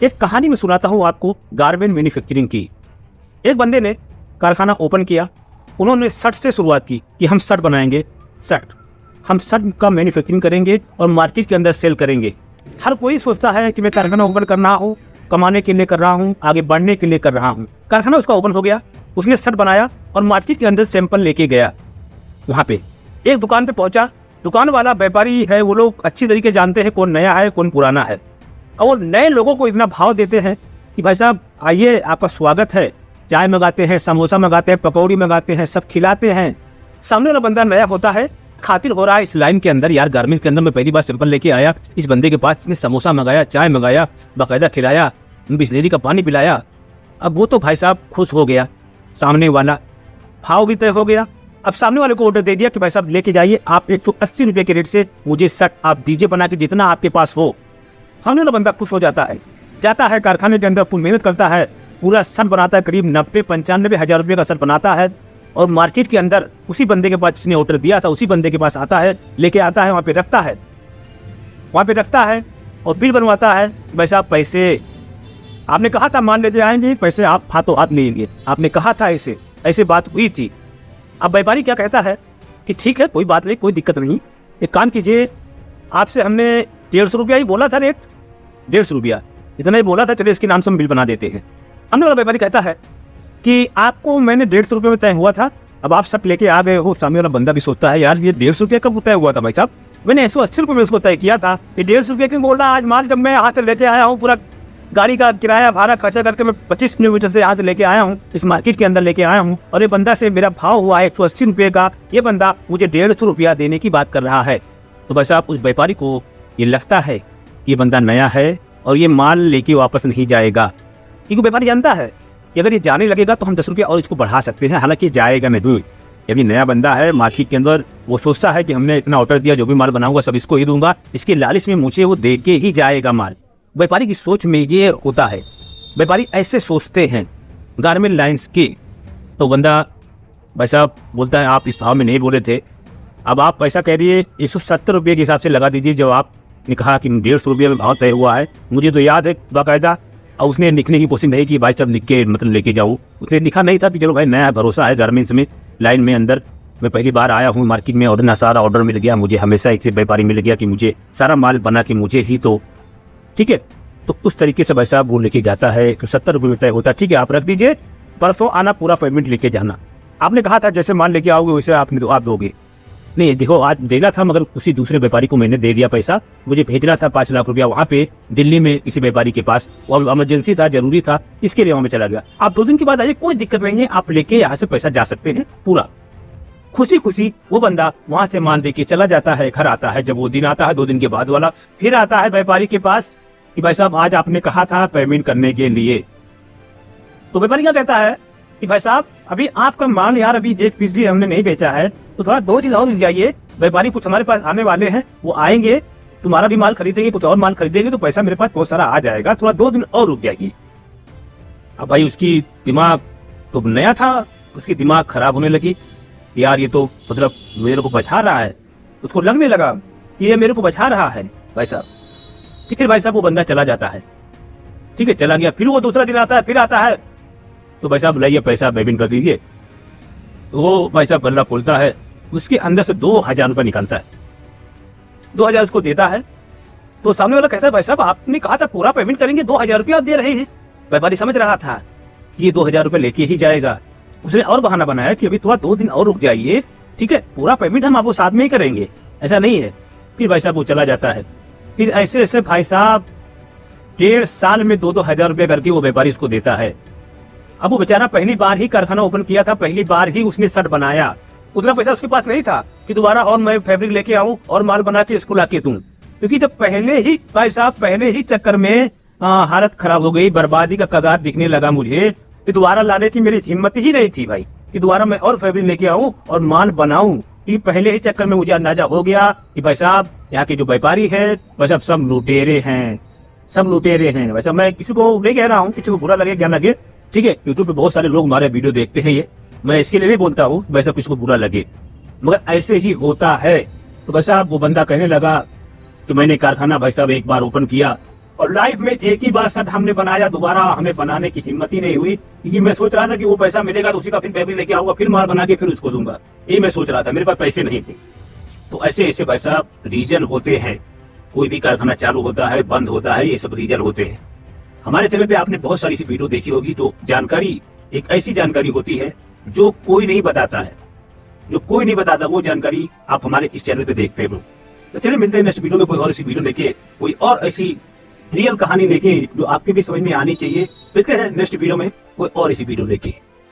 एक कहानी में सुनाता हूँ आपको गारमेंट मैन्युफैक्चरिंग की। एक बंदे ने कारखाना ओपन किया, उन्होंने शर्ट से शुरुआत की कि हम शर्ट बनाएंगे, हम शर्ट का मैन्युफैक्चरिंग करेंगे और मार्केट के अंदर सेल करेंगे। हर कोई सोचता है कि मैं कारखाना ओपन कर रहा हूँ, कमाने के लिए कर रहा हूँ, आगे बढ़ने के लिए कर रहा हूँ। कारखाना उसका ओपन हो गया, उसने शर्ट बनाया और मार्केट के अंदर सैंपल लेके गया। वहाँ पे एक दुकान पे पहुँचा, दुकान वाला व्यापारी है, वो लोग अच्छी तरीके जानते हैं कौन नया है कौन पुराना है, और वो नए लोगों को इतना भाव देते हैं कि भाई साहब आइए, आपका स्वागत है। चाय मंगाते हैं, समोसा मंगाते हैं, पकौड़ी मंगाते हैं, सब खिलाते हैं। सामने वाला बंदा नया होता है, खातिर हो रहा है इस लाइन के अंदर, यार गारमेंट के अंदर मैं पहली बार सैंपल लेके आया, इस बंदे के पास इसने समोसा मंगाया, चाय मंगाया, बाकायदा खिलाया, बिस्लेरी का पानी पिलाया। अब वो तो भाई साहब खुश हो गया, सामने वाला भाव भी तय हो गया। अब सामने वाले को ऑर्डर दे दिया कि भाई साहब लेके जाइए, आप 180 रुपये के रेट से मुझे शर्ट आप दीजिए बना के, जितना आपके पास हो। सामने वाला बंदा खुश हो जाता है, जाता है कारखाने के अंदर, पूरी मेहनत करता है, पूरा शर्ट बनाता है, करीब 90-95 हज़ार रुपये का शर्ट बनाता है, और मार्केट के अंदर उसी बंदे के पास जिसने ऑर्डर दिया था उसी बंदे के पास आता है, लेके आता है, वहाँ पे रखता है और बिल बनवाता है। भाई साहब पैसे आपने कहा था मान लेते आएंगे, पैसे आप हाथों हाथ लेंगे, आपने कहा था ऐसे बात हुई थी। अब व्यापारी क्या कहता है कि ठीक है, कोई बात नहीं, कोई दिक्कत नहीं, एक काम कीजिए, आपसे हमने 150 रुपया ही बोला था, रेट 150 रुपया इतना ही बोला था, चलिए इसके नाम से हम बिल बना देते हैं। हमने वाला व्यापारी कहता है कि आपको मैंने 150 रुपये में तय हुआ था, अब आप सब लेके आ गए हो। सामने वाला बंदा भी सोचता है, यार ये 150 रुपये कब तय हुआ था भाई साहब, मैंने 180 रुपये में उसको तय किया था, ये 150 रुपये क्यों बोल रहा है। आज माल जब मैं यहाँ से लेके आया हूँ, पूरा गाड़ी का किराया भाड़ा खर्चा करके मैं 25 किलोमीटर से यहाँ से लेके आया हूँ, इस मार्केट के अंदर लेके आया हूँ, और ये बंदा से मेरा भाव हुआ है 180 रुपये का, ये बंदा मुझे 150 रुपया देने की बात कर रहा है। तो भाई साहब उस व्यापारी को ये लगता है कि ये बंदा नया है और ये माल लेके वापस नहीं जाएगा, क्योंकि व्यापारी जानता है कि अगर ये जाने लगेगा तो हम 10 रुपया और इसको बढ़ा सकते हैं, हालांकि जाएगा नहीं। यदि नया बंदा है मार्केट के अंदर, वो सोचता है कि हमने इतना ऑर्डर दिया, जो भी माल बनाऊंगा सब इसको ही दूंगा, इसके लालच में मुझे वो दे के ही जाएगा माल। व्यापारी की सोच में ये होता है, व्यापारी ऐसे सोचते हैं गारमेंट लाइन्स की। तो बंदा भाई साहब बोलता है, आप इस भाव में नहीं बोले थे, अब आप पैसा कह दिए 170 रुपये के हिसाब से लगा दीजिए, जब आपने कहा कि 150 रुपये में भाव तय हुआ है। मुझे तो याद है बाकायदा, और उसने लिखने की कोशिश नहीं की भाई साहब लिख के मतलब लेके जाऊँ, उसने लिखा नहीं था कि चलो भाई नया भरोसा है गारमेंट्स में, लाइन में अंदर मैं पहली बार आया हूँ मार्केट में, और सारा ऑर्डर मिल गया मुझे, हमेशा एक व्यापारी मिल गया कि मुझे सारा माल बना के मुझे ही, तो ठीक है। तो उस तरीके से भाई साहब वो लेके जाता है, 70 रुपये में तय होता है, ठीक है आप रख दीजिए, परसों आना, पूरा पेमेंट लेके जाना। आपने कहा था जैसे माल लेके आओगे वैसे आप दोगे, नहीं देखो आज देना था, मगर उसी दूसरे व्यापारी को मैंने दे दिया पैसा, मुझे भेजना था 5 लाख रुपया वहाँ पे दिल्ली में किसी व्यापारी के पास, और इमरजेंसी था, जरूरी था, इसके लिए वहाँ में चला गया। आप 2 दिन के बाद आइए, कोई दिक्कत नहीं है, आप लेके यहाँ से पैसा जा सकते हैं। पूरा खुशी खुशी वो बंदा वहाँ से माल देके चला जाता है, घर आता है। जब वो दिन आता है 2 दिन के बाद वाला, फिर आता है व्यापारी के पास कि भाई साहब आज आपने कहा था पेमेंट करने के लिए। तो व्यापारी क्या कहता है कि भाई साहब अभी आपका माल यार अभी 1 पीस भी हमने नहीं बेचा है, तो थोड़ा 2 दिन और मिल जाइए, व्यापारी कुछ हमारे पास आने वाले हैं, वो आएंगे, तुम्हारा भी माल खरीदेंगे, कुछ और माल खरीदेंगे, तो पैसा मेरे पास बहुत सारा आ जाएगा, थोड़ा 2 दिन और रुक जाएगी। अब भाई उसकी दिमाग तो नया था, उसकी दिमाग खराब होने लगी, यार ये तो मतलब मेरे को बचा रहा है, उसको लगने लगा कि ये मेरे को बचा रहा है भाई साहब। ठीक है भाई साहब वो बंदा चला जाता है, ठीक है चला गया, फिर वो दूसरा दिन आता है, फिर आता है, तो भाई साहब लाइए पैसा पेमेंट कर दीजिए। वो भाई साहब गल्ला खोलता है, उसके अंदर से 2000 रुपये निकालता है, 2000 उसको देता है। तो सामने वाला कहता है भाई साहब आपने कहा था पूरा पेमेंट करेंगे, 2000 रुपये आप दे रहे हैं। व्यापारी समझ रहा था कि ये 2000 रुपये लेके ही जाएगा, उसने और बहाना बनाया कि अभी थोड़ा 2 दिन और रुक जाइए, ठीक है पूरा पेमेंट हम आपको साथ में ही करेंगे, ऐसा नहीं है। फिर भाई साहब वो चला जाता है। फिर ऐसे ऐसे भाई साहब 1.5 साल में 2-2 हजार रुपये करके वो व्यापारी उसको देता है। अब वो बेचारा पहली बार ही कारखाना ओपन किया था, पहली बार ही उसने शर्ट बनाया, उतना पैसा उसके पास नहीं था कि दोबारा और मैं फैब्रिक लेके आऊं और माल बना के इसको लाके दूं, क्योंकि जब पहले ही भाई साहब पहले ही चक्कर में हालत खराब हो गई, बर्बादी का कगार दिखने लगा मुझे, कि दोबारा लाने की मेरी हिम्मत ही नहीं थी भाई कि दोबारा मैं और फैब्रिक लेके आऊं और माल बनाऊं। कि पहले ही चक्कर में मुझे अंदाजा हो गया कि भाई साहब यहाँ के जो व्यापारी है भाई साहब सब लुटेरे हैं, सब लुटेरे हैं। वैसा मैं किसी को नहीं कह रहा हूँ, किसी को बुरा लगे क्या लगे, ठीक है यूट्यूब पे बहुत सारे लोग हमारे वीडियो देखते हैं, ये मैं इसके लिए नहीं बोलता हूँ वैसा किसी को बुरा लगे, मगर ऐसे ही होता है। तो भाई साहब वो बंदा कहने लगा कि मैंने कारखाना भाई साहब एक बार ओपन किया और लाइफ में एक ही बार शर्ट हमने बनाया, दोबारा हमें बनाने की हिम्मत ही नहीं हुई, क्योंकि मैं सोच रहा था कि वो पैसा मिलेगा तो उसी का फिर फैब्रिक लेके आऊंगा, फिर माल बना के फिर उसको दूंगा। ये मैं सोच रहा था, मेरे पास पैसे नहीं थे। तो ऐसे ऐसे भाई साहब रीजन होते हैं। कोई भी कारखाना चालू होता है, बंद होता है, ये सब रीजन होते हैं। हमारे चैनल पे आपने बहुत सारी सी वीडियो देखी होगी, तो जानकारी एक ऐसी जानकारी होती है जो कोई नहीं बताता है, जो कोई नहीं बताता, वो जानकारी आप हमारे इस चैनल पे देखते हो। तो चलिए मिलते हैं नेक्स्ट वीडियो में, कोई और ऐसी वीडियो लेके, कोई और ऐसी रियल कहानी लेके जो आपके भी समझ में आनी चाहिए। मिलते हैं नेक्स्ट वीडियो में कोई और ऐसी वीडियो लेके।